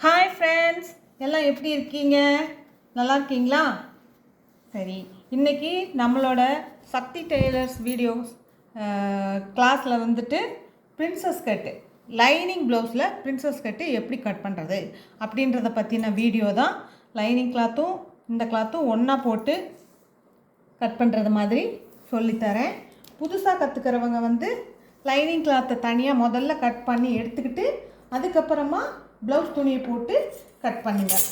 Hi friends, எல்லாம் எப்படி இருக்கீங்க? நல்லா இருக்கீங்களா? சரி, இன்றைக்கி நம்மளோட சக்தி டெய்லர்ஸ் வீடியோஸ் கிளாஸில் வந்துட்டு பிரின்சஸ் கட்டு, லைனிங் ப்ளவுஸில் பிரின்சஸ் கட்டு எப்படி கட் பண்ணுறது அப்படின்றத பற்றின வீடியோ தான். லைனிங் கிளாத்தும் இந்த கிளாத்தும் ஒன்றா போட்டு கட் பண்ணுறது மாதிரி சொல்லித்தரேன். புதுசாக கற்றுக்கிறவங்க வந்து லைனிங் கிளாத்தை தனியாக முதல்ல கட் பண்ணி எடுத்துக்கிட்டு அதுக்கப்புறமா ப்ளவுஸ் துணியை போட்டு கட் பண்ணுங்கள்.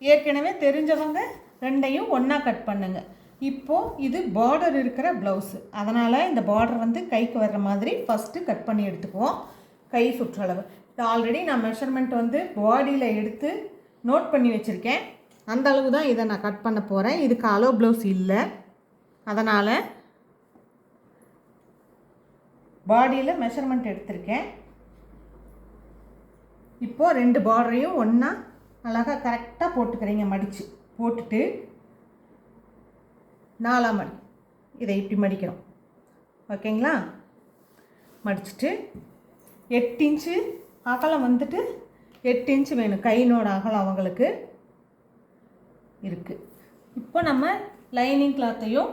ஏற்கனவே தெரிஞ்சவங்க ரெண்டையும் ஒன்றா கட் பண்ணுங்கள். இப்போது இது பார்டர் இருக்கிற ப்ளவுஸு, அதனால் இந்த பார்டர் வந்து கைக்கு வர்ற மாதிரி ஃபஸ்ட்டு கட் பண்ணி எடுத்துக்குவோம். கை சுற்றளவு இது ஆல்ரெடி நான் மெஷர்மெண்ட் வந்து பாடியில் எடுத்து நோட் பண்ணி வச்சுருக்கேன். அந்த அளவு தான் இதை நான் கட் பண்ண போகிறேன். இதுக்கு அலோ ப்ளவுஸ் இல்லை, அதனால் பாடியில் மெஷர்மெண்ட் எடுத்திருக்கேன். இப்போது ரெண்டு பார்டரையும் ஒன்றா அழகாக கரெக்டாக போட்டுக்கிறீங்க. மடித்து போட்டுட்டு 4ஆம் மடி இதை இப்படி மடிக்கிறோம். ஓகேங்களா? மடிச்சுட்டு 8 இன்ச்சு அகலம் வந்துட்டு 8 இன்ச்சு வேணும். கையினோட அகலம் அவங்களுக்கு இருக்குது. இப்போ நம்ம லைனிங் கிளாத்தையும்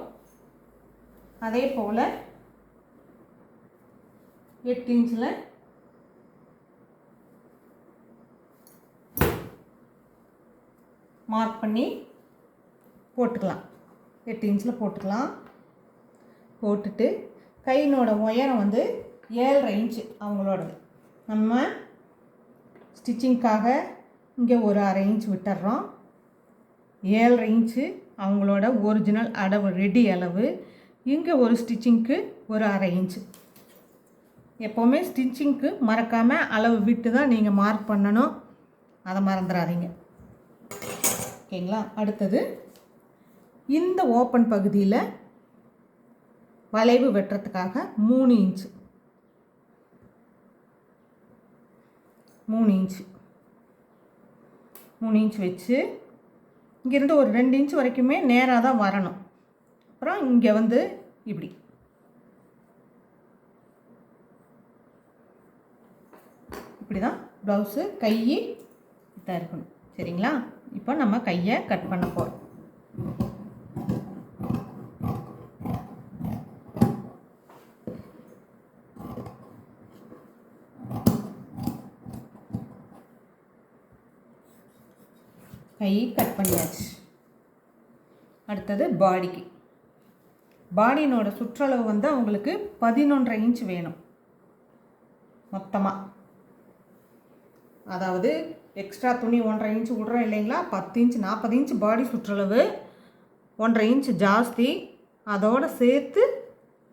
அதே போல் 8 இன்ச்சில் மார்க் பண்ணி போட்டுக்கலாம். 8 இன்ச்சில் போட்டுக்கலாம். போட்டுட்டு கையினோட உயரம் வந்து 7.5 இன்ச்சு அவங்களோடது. நம்ம ஸ்டிச்சிங்க்காக இங்கே ஒரு 1/2 இன்ச் விட்டுறோம். 7.5 இன்ச்சு அவங்களோட ஒரிஜினல் அளவு, ரெடி அளவு. இங்கே ஒரு ஸ்டிச்சிங்க்கு ஒரு 1/2 இன்ச்சு. எப்போவுமே ஸ்டிச்சிங்க்கு மறக்காமல் அளவு விட்டு தான் நீங்கள் மார்க் பண்ணணும், அதை மறந்துடாதீங்க. ஓகேங்களா? அடுத்தது இந்த ஓப்பன் பகுதியில் வளைவு வெட்டுறதுக்காக 3 இன்ச்சு 3 இன்ச் வச்சு இங்கேருந்து ஒரு 2 இன்ச் வரைக்குமே நேராக தான் வரணும். அப்புறம் இங்கே வந்து இப்படி தான் ப்ளவுஸு கை இதாக இருக்கணும். சரிங்களா? இப்போ நம்ம கையை கட் பண்ண போகிறோம். கை கட் பண்ணியாச்சு. அடுத்தது பாடிக்கு. பாடியினோட சுற்றளவு வந்து அவங்களுக்கு 11.5 இன்ச் வேணும் மொத்தமாக. அதாவது எக்ஸ்ட்ரா துணி 1.5 இன்ச்சு விட்றோம் இல்லைங்களா? 10 இன்ச் 40 இன்ச் பாடி சுற்றளவு, 1.5 இன்ச் ஜாஸ்தி, அதோடு சேர்த்து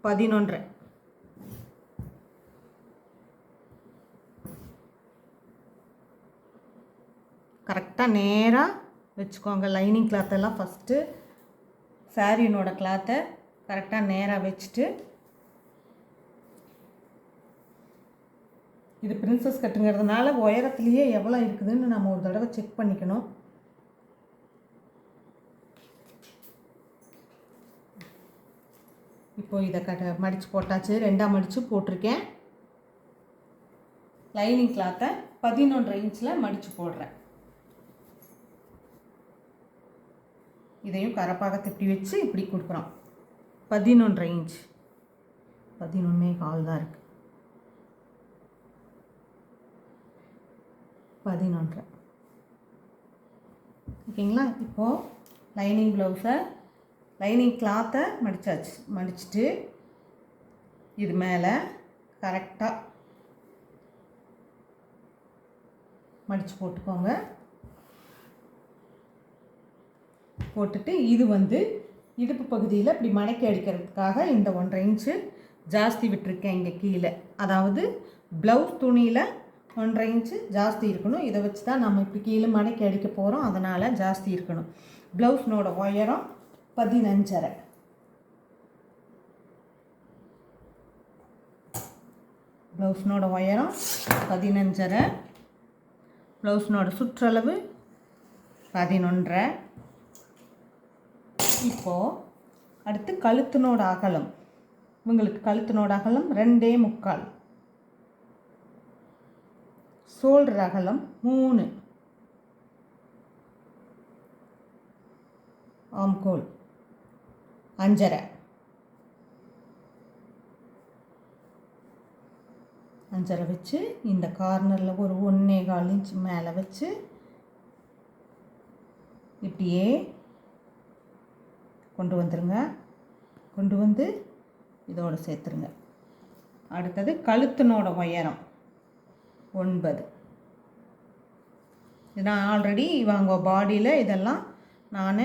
11.5. கரெக்டாக நேராக வச்சுக்கோங்க. லைனிங் கிளாத்தெல்லாம் ஃபஸ்ட்டு சாரீனோட கிளாத்தை கரெக்டாக நேராக வச்சுட்டு, இது பிரின்சஸ் கட்டுங்கிறதுனால உயரத்துலேயே எவ்வளோ இருக்குதுன்னு நம்ம ஒரு தடவை செக் பண்ணிக்கணும். இப்போ இதை மடித்து போட்டாச்சு. 2ஆக மடித்து போட்டிருக்கேன். லைனிங் கிளாத்தை 11.5 இன்ச்சில் மடித்து போடுறேன். இதையும் கரப்பாக திட்டி வச்சு இப்படி கொடுக்குறோம். 11.5 இன்ச், 11.25 தான் இருக்குது. 11. ஓகேங்களா? இப்போது லைனிங் ப்ளவுஸை, லைனிங் கிளாத்தை மடித்தாச்சு. மடிச்சுட்டு இது மேலே கரெக்டாக மடித்து போட்டுக்கோங்க. போட்டுட்டு இது வந்து இடுப்பு பகுதியில் இப்படி மடக்கி அடிக்கிறதுக்காக இந்த 1.5 இன்ச்சு ஜாஸ்தி விட்டுருக்கேன் இங்கே கீழே. அதாவது ப்ளவுஸ் துணியில் 1.5 இன்ச்சு ஜாஸ்தி இருக்கணும். இதை வச்சு தான் நம்ம இப்படி கீழே மடக்கி அடிக்க போகிறோம், அதனால் ஜாஸ்தி இருக்கணும். ப்ளவுஸ்னோட உயரம் 15.5. ப்ளவுஸ்னோட உயரம் 15.5. ப்ளவுஸ்னோட சுற்றளவு 11.5. இப்போது அடுத்து கழுத்தினோட அகலம். இவங்களுக்கு கழுத்தினோட அகலம் 2.25. ஷோல்டர் அகலம் 3, ஆம்கோல் 5.5, 5.5 வச்சு இந்த கார்னரில் ஒரு 1.25 இன்ச் மேலே வச்சு இப்படியே கொண்டு வந்துடுங்க. கொண்டு வந்து இதோடு சேர்த்துருங்க. அடுத்தது கழுத்தினோட உயரம் 9. இது நான் ஆல்ரெடி இவங்க பாடியில் இதெல்லாம் நான்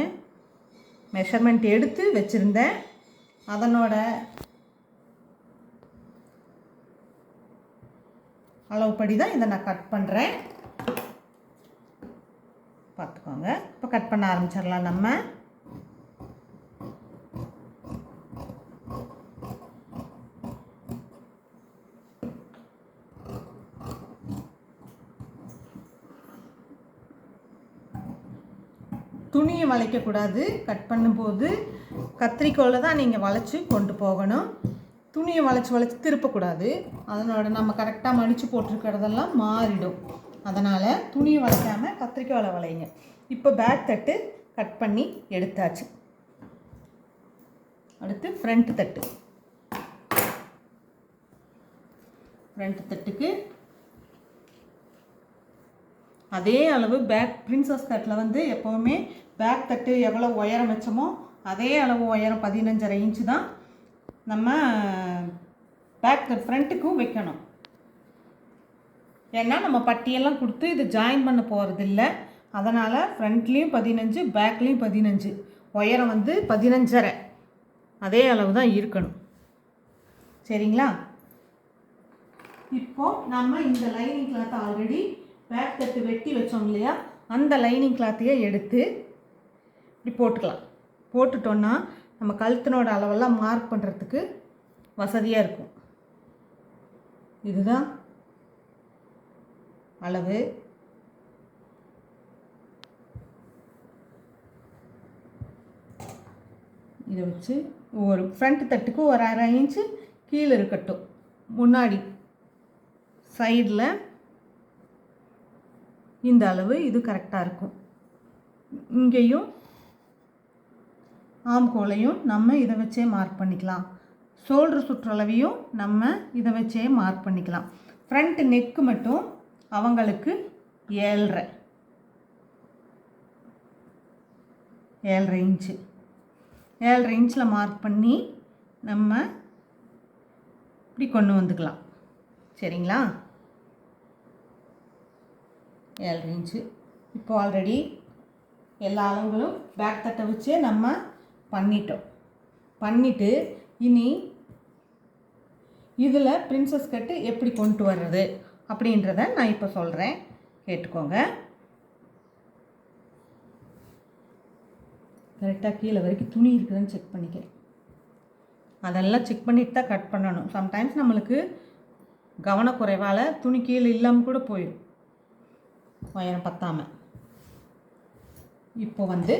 மெஷர்மெண்ட் எடுத்து வச்சுருந்தேன். அதனோட அளவுப்படி தான் இதை நான் கட் பண்ணுறேன். பார்த்துக்கோங்க. இப்போ கட் பண்ண ஆரம்பிச்சிடலாம். நம்ம துணியை வளைக்கக்கூடாது. கட் பண்ணும்போது கத்திரிக்கோலில் தான் நீங்கள் வளைச்சி கொண்டு போகணும். துணியை வளைச்சி திருப்பக்கூடாது. அதனோட நம்ம கரெக்டாக மடித்து போட்டிருக்கிறதெல்லாம் மாறிடும். அதனால் துணியை வளைக்காமல் கத்திரிக்கோலை வளைங்க. இப்போ பேக் தட்டு கட் பண்ணி எடுத்தாச்சு. அடுத்து ஃப்ரண்ட் தட்டு. ஃப்ரண்ட் தட்டுக்கு அதே அளவு பேக் பிரின்சஸ் கட்டில் வந்து எப்போவுமே பேக் தட்டு எவ்வளோ உயரம் வச்சோமோ அதே அளவு உயரம் 15.5 இன்ச்சு தான் நம்ம பேக் ஃப்ரண்ட்டுக்கும் வைக்கணும். ஏன்னா நம்ம பட்டியெல்லாம் கொடுத்து இது ஜாயின் பண்ண போகிறதில்ல. அதனால் ஃப்ரண்ட்லேயும் 15, பேக்லேயும் 15, உயரம் வந்து 15.5 அதே அளவு தான் இருக்கணும். சரிங்களா? இப்போது நம்ம இந்த லைனிங் கிளாத்தை ஆல்ரெடி பேக் தட்டு வெட்டி வச்சோம் இல்லையா, அந்த லைனிங் கிளாத்தையே எடுத்து இப்படி போட்டுக்கலாம். போட்டுட்டோன்னா நம்ம கழுத்தினோட அளவெல்லாம் மார்க் பண்ணுறதுக்கு வசதியாக இருக்கும். இதுதான் அளவு. இதை வச்சு ஒரு ஃப்ரண்ட் தட்டுக்கு ஒரு 1/2 இன்ச்சு கீழே இருக்கட்டும். முன்னாடி சைடில் இந்த அளவு இது கரெக்டாக இருக்கும். இங்கேயும் ஆம்கோலையும் நம்ம இதை வச்சே மார்க் பண்ணிக்கலாம். ஷோல்டர் சுற்றளவையும் நம்ம இதை வச்சே மார்க் பண்ணிக்கலாம். ஃப்ரண்ட் நெக்கு மட்டும் அவங்களுக்கு 7.5 இன்ச்சு 7.5 இன்ச்சில் மார்க் பண்ணி நம்ம இப்படி கொண்டு வந்துக்கலாம். சரிங்களா? 7.5 இன்ச்சு. இப்போ ஆல்ரெடி எல்லா அளவுகளும் பேக் தட்டை வச்சே நம்ம பண்ணிட்டு இனி இதில் பிரின்சஸ் கட்டு எப்படி கொண்டு வர்றது அப்படின்றத நான் இப்போ சொல்கிறேன். கேட்டுக்கோங்க. கரெக்டாக கீழே வரைக்கும் துணி இருக்குதுன்னு செக் பண்ணிக்கிறேன். அதெல்லாம் செக் பண்ணிட்டு தான் கட் பண்ணணும். சம்டைம்ஸ் நம்மளுக்கு கவனக்குறைவால் துணி கீழே இல்லாமல் கூட போயிடும், உயரம் பத்தாமல். இப்போ வந்து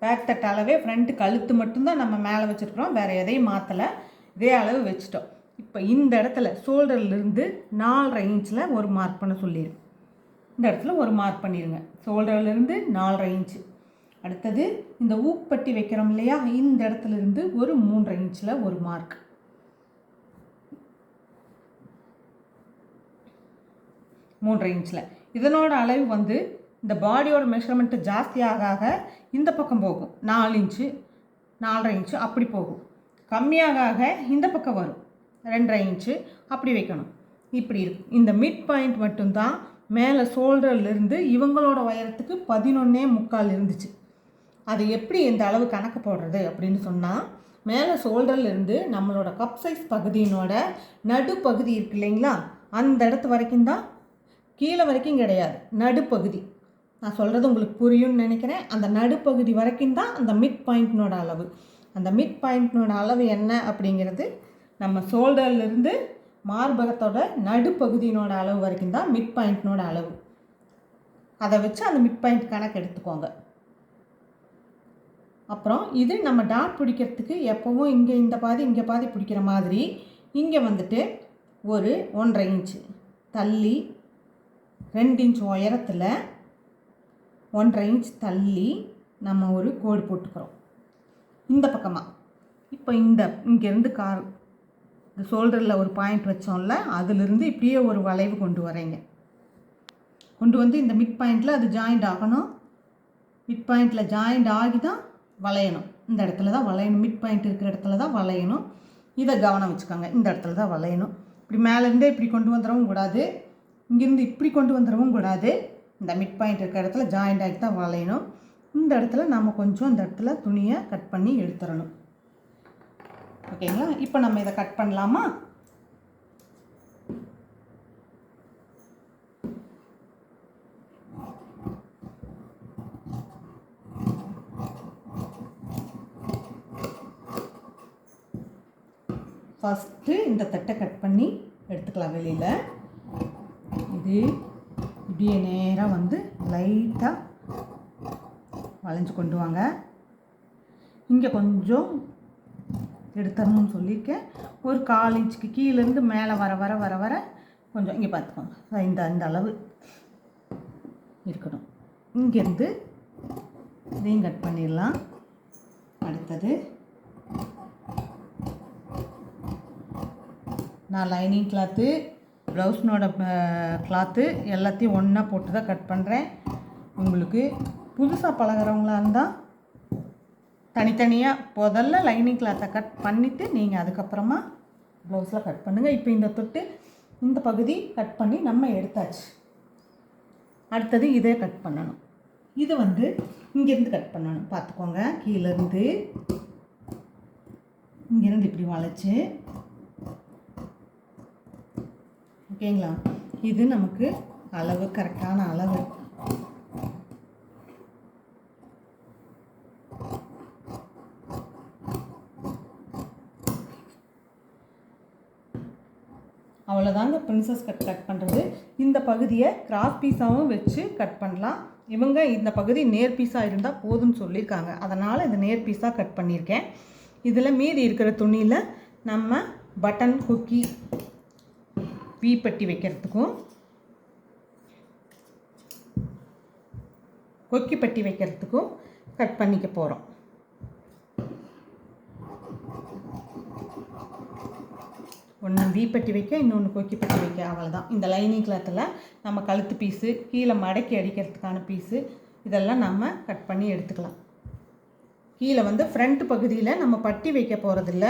பேக் தட்ட அளவே ஃப்ரண்ட்டு கழுத்து மட்டும்தான் நம்ம மேலே வச்சுருக்குறோம். வேறு எதையும் மாற்றலை. இதே அளவு வச்சுட்டோம். இப்போ இந்த இடத்துல ஷோல்டர்லேருந்து 4.5 இன்ச்சில் ஒரு மார்க் பண்ண சொல்லிடுங்க. இந்த இடத்துல ஒரு மார்க் பண்ணிடுங்க. ஷோல்டர்லேருந்து 4.5 இன்ச்சு. அடுத்தது இந்த ஊப்பட்டி வைக்கிறோம் இல்லையா, இந்த இடத்துலேருந்து ஒரு 3.5 இன்ச்சில் ஒரு மார்க். 3.5 இன்ச்சில் இதனோட அளவு வந்து இந்த பாடியோட மெஷர்மெண்ட்டு ஜாஸ்தியாக இந்த பக்கம் போகும். 4 இன்ச்சு 4.5 இன்ச்சு அப்படி போகும். கம்மியாக இந்த பக்கம் வரும் 2.5 இன்ச்சு அப்படி வைக்கணும். இப்படி இருக்கும். இந்த மிட் பாயிண்ட் மட்டும்தான் மேலே ஷோல்டர்லேருந்து இவங்களோட உயரத்துக்கு 11.25 இருந்துச்சு. அது எப்படி இந்த அளவு கணக்கு போடுறது அப்படின்னு சொன்னால், மேலே ஷோல்டர்லேருந்து நம்மளோட கப் சைஸ் பகுதியினோட நடுப்பகுதி இருக்கு இல்லைங்களா, அந்த இடத்து வரைக்கும் தான், கீழே வரைக்கும் கிடையாது, நடுப்பகுதி. நான் சொல்கிறது உங்களுக்கு புரியும்னு நினைக்கிறேன். அந்த நடுப்பகுதி வரைக்கும் தான் அந்த மிட் பாயிண்ட்னோட அளவு. அந்த மிட் பாயிண்ட்னோட அளவு என்ன அப்படிங்கிறது நம்ம ஷோல்டர்லேருந்து மார்பகத்தோட நடுப்பகுதியினோட அளவு வரைக்கும் தான் மிட் பாயிண்ட்னோட அளவு. அதை வச்சு அந்த மிட் பாயிண்ட் கணக்கு எடுத்துக்கோங்க. அப்புறம் இது நம்ம டாட் பிடிக்கிறதுக்கு எப்போவும் இங்கே இந்த பாதி இங்கே பாதி பிடிக்கிற மாதிரி இங்கே வந்துட்டு ஒரு 1.5 இன்ச்சு தள்ளி 2 இன்ச் உயரத்தில் 1.5 இன்ச் தள்ளி நம்ம ஒரு கோடு போட்டுக்கிறோம் இந்த பக்கமாக. இப்போ இங்கேருந்து இந்த ஷோல்டரில் ஒரு பாயிண்ட் வச்சோம்ல, அதிலிருந்து இப்படியே ஒரு வளைவு கொண்டு வரீங்க. கொண்டு வந்து இந்த மிட் பாயிண்டில் அது ஜாயிண்ட் ஆகணும். மிட் பாயிண்டில் ஜாயிண்ட் ஆகி தான் வளையணும். இந்த இடத்துல தான் வளையணும். மிட் பாயிண்ட் இருக்கிற இடத்துல தான் வளையணும். இதை கவனம் வச்சுக்கோங்க. இந்த இடத்துல தான் வளையணும். இப்படி மேலேருந்தே இப்படி கொண்டு வந்துடவும் கூடாது, இங்கேருந்து இப்படி கொண்டு வந்துடவும் கூடாது. இந்த மிட் பாயிண்ட் இருக்கிற இடத்துல ஜாயிண்ட் ஆகி தான் வளையணும். இந்த இடத்துல நம்ம கொஞ்சம் இந்த இடத்துல துணியை கட் பண்ணி எடுத்துடணும். ஓகேங்களா? இப்போ நம்ம இதை கட் பண்ணலாமா? ஃபஸ்ட்டு இந்த தட்டை கட் பண்ணி எடுத்துக்கலாம் வெளியில். இது இப்படியே நேராக வந்து லைட்டாக வளைஞ்சு கொண்டு வாங்க. இங்கே கொஞ்சம் எடுத்துடணும்னு சொல்லியிருக்கேன். ஒரு 1/4 இன்ச்சுக்கு கீழேருந்து மேலே வர வர வர வர கொஞ்சம் இங்கே பார்த்துக்கோங்க. இந்த அளவு இருக்கணும். இங்கேருந்து இதையும் கட் பண்ணிடலாம். அடுத்தது நான் லைனிங் கிளாத்து, ப்ளவுஸ்னோட கிளாத்து எல்லாத்தையும் ஒன்றா போட்டு தான் கட் பண்ணுறேன். உங்களுக்கு புதுசாக பழகிறவங்களா இருந்தால் தனித்தனியாக முதல்ல லைனிங் கிளாத்தை கட் பண்ணிவிட்டு நீங்கள் அதுக்கப்புறமா ப்ளவுஸில் கட் பண்ணுங்கள். இப்போ இந்த தொட்டு இந்த பகுதி கட் பண்ணி நம்ம எடுத்தாச்சு. அடுத்தது இதே கட் பண்ணணும். இது வந்து இங்கேருந்து கட் பண்ணணும். பார்த்துக்கோங்க. கீழேருந்து இங்கேருந்து இப்படி வளைச்சி, ஓகேங்களா? இது நமக்கு அளவு கரெக்டான அளவு. அவ்வளோதாங்க பிரின்சஸ் கட் பண்ணுறது. இந்த பகுதியை கிராஸ் பீஸாகவும் வச்சு கட் பண்ணலாம். இவங்க இந்த பகுதி நேர் பீஸாக இருந்தால் போதும்னு சொல்லியிருக்காங்க. அதனால் இந்த நேர் பீஸாக கட் பண்ணியிருக்கேன். இதில் மீதி இருக்கிற துணியில் நம்ம பட்டன், கொக்கி, பட்டி வைக்கிறதுக்கும் கொக்கி பட்டி வைக்கிறதுக்கும் கட் பண்ணிக்க போகிறோம். ஒன்று பட்டி வைக்க, இன்னொன்று கொக்கி பட்டி வைக்க. அவ்வளோதான். இந்த லைனிங் கிளாத்தில் நம்ம கழுத்து பீஸு, கீழே மடக்கி அடிக்கிறதுக்கான பீஸு, இதெல்லாம் நம்ம கட் பண்ணி எடுத்துக்கலாம். கீழே வந்து ஃப்ரண்ட் பகுதியில் நம்ம பட்டி வைக்க போகிறதில்ல,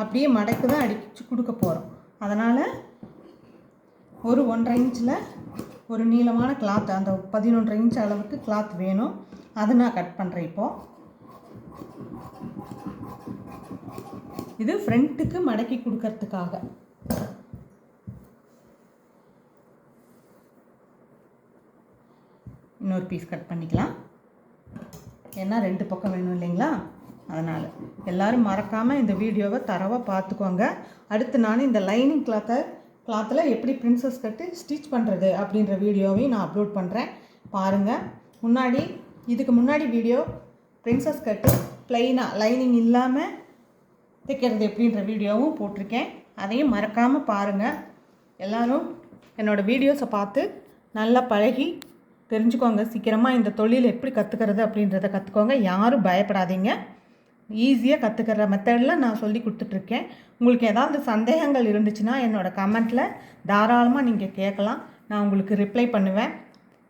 அப்படியே மடக்கு தான் அடிச்சு கொடுக்க போகிறோம். அதனால் ஒரு 1.5 இன்ச்சில் ஒரு நீளமான கிளாத், அந்த 11 இன்ச் அளவுக்கு கிளாத் வேணும். அதை நான் கட் பண்ணுறேன். இப்போது இது ஃப்ரண்ட்டுக்கு மடக்கி கொடுக்கறதுக்காக. இன்னொரு பீஸ் கட் பண்ணிக்கலாம். ஏன்னா 2 பக்கம் வேணும் இல்லைங்களா? அதனால் எல்லோரும் மறக்காமல் இந்த வீடியோவை தரவாக பார்த்துக்கோங்க. அடுத்து நான் இந்த லைனிங் கிளாத்தில் எப்படி பிரின்சஸ் கட்டு ஸ்டிச் பண்ணுறது அப்படின்ற வீடியோவையும் நான் அப்லோட் பண்ணுறேன். பாருங்கள். இதுக்கு முன்னாடி வீடியோ பிரின்சஸ் கட்டு ப்ளைனாக லைனிங் இல்லாமல் தைக்கிறது எப்படின்ற வீடியோவும் போட்டிருக்கேன். அதையும் மறக்காமல் பாருங்கள். எல்லோரும் என்னோடய வீடியோஸை பார்த்து நல்லா பழகி தெரிஞ்சுக்கோங்க. சீக்கிரமாக இந்த தொழில் எப்படி கற்றுக்கிறது அப்படின்றத கற்றுக்கோங்க. யாரும் பயப்படாதீங்க. ஈஸியாக கற்றுக்கிற மெத்தடில் நான் சொல்லி கொடுத்துட்ருக்கேன். உங்களுக்கு ஏதாவது சந்தேகங்கள் இருந்துச்சுன்னா என்னோடய கமெண்ட்டில் தாராளமாக நீங்கள் கேட்கலாம். நான் உங்களுக்கு ரிப்ளை பண்ணுவேன்.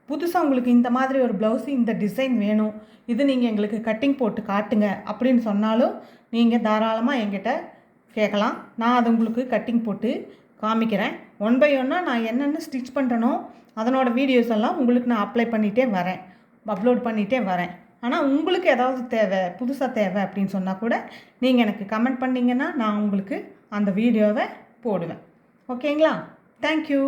புதுசாக உங்களுக்கு இந்த மாதிரி ஒரு ப்ளவுஸு, இந்த டிசைன் வேணும், இது நீங்கள் எங்களுக்கு கட்டிங் போட்டு காட்டுங்க அப்படின்னு சொன்னாலும் நீங்கள் தாராளமாக என்கிட்ட கேட்கலாம். நான் அது உங்களுக்கு கட்டிங் போட்டு காமிக்கிறேன். 1 by 1 நான் என்னென்ன ஸ்டிச் பண்ணுறனோ அதனோட வீடியோஸ் எல்லாம் உங்களுக்கு நான் அப்லோட் பண்ணிகிட்டே வரேன். ஆனால் உங்களுக்கு ஏதாவது புதுசாக தேவை அப்படின்னு சொன்னால் கூட நீங்கள் எனக்கு கமெண்ட் பண்ணிங்கன்னா நான் உங்களுக்கு அந்த வீடியோவை போடுவேன். ஓகேங்களா? தேங்க்யூ.